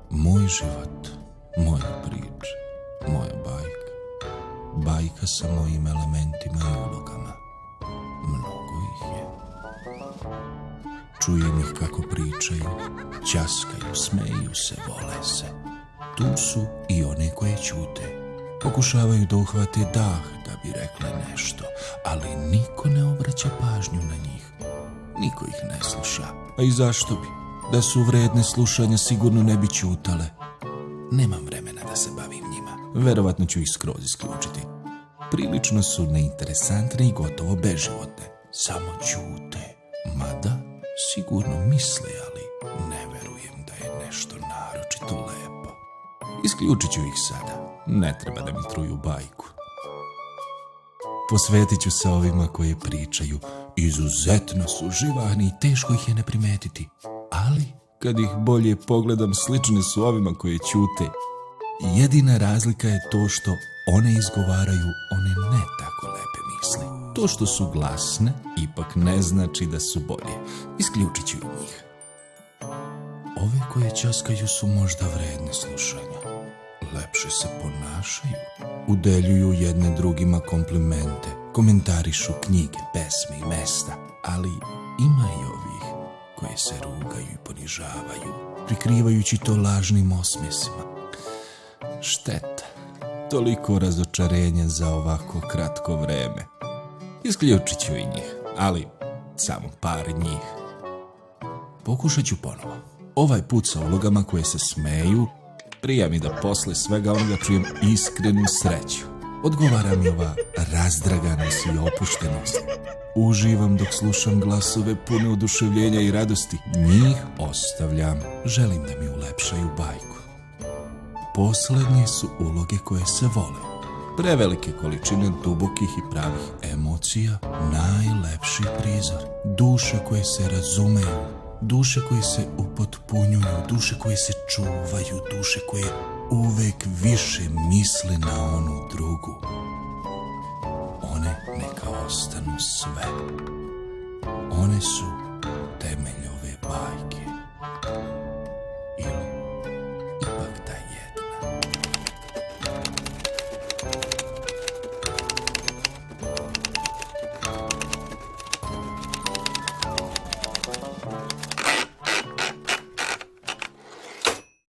Moj život, moja priča, moja bajka. Bajka sa mojim elementima i ulogama. Mnogo ih je. Čujem ih kako pričaju, ćaskaju, smeju se, vole se. Tu su i one koje ćute. Pokušavaju da uhvate dah da bi rekle nešto, ali niko ne obraća pažnju na njih. Niko ih ne sluša. A i zašto bi? Da su vredne slušanja sigurno ne bi ćutale. Nemam vremena da se bavim njima. Verovatno ću ih skroz isključiti. Prilično su neinteresantne i gotovo beživotne. Samo ćute. Mada sigurno misle, ali ne verujem da je nešto naročito lepo. Isključit ću ih sada. Ne treba da mi truju bajku. Posvetit ću se ovima koje pričaju. Izuzetno su živahni i teško ih je ne primetiti. Ali, kad ih bolje pogledam, slične su ovima koje ćute. Jedina razlika je to što one izgovaraju one ne tako lepe misli. To što su glasne, ipak ne znači da su bolje. Isključit ću i njih. Ove koje ćaskaju su možda vredne slušanja. Lepše se ponašaju. Udeljuju jedne drugima komplimente. Komentarišu knjige, pesme i mesta. Ali ima i ovih koje se rugaju i ponižavaju, prikrivajući to lažnim osmjesima. Šteta. Toliko razočarenja za ovako kratko vreme. Isključit ću i njih, ali samo par njih. Pokušat ću ponovo. Ovaj put sa ulogama koje se smeju, prija mi da posle svega onoga čujem iskrenu sreću. Odgovara mi ova razdraganost i opuštenost. Uživam dok slušam glasove pune oduševljenja i radosti. Njih ostavljam. Želim da mi ulepšaju bajku. Poslednje su uloge koje se vole. Prevelike količine dubokih i pravih emocija, najlepši prizor. Duše koje se razumeju, duše koje se upotpunjuju, duše koje se čuvaju, duše koje uvek više misle na onu drugu. One neka ostanu sve. One su temelj ove bajke.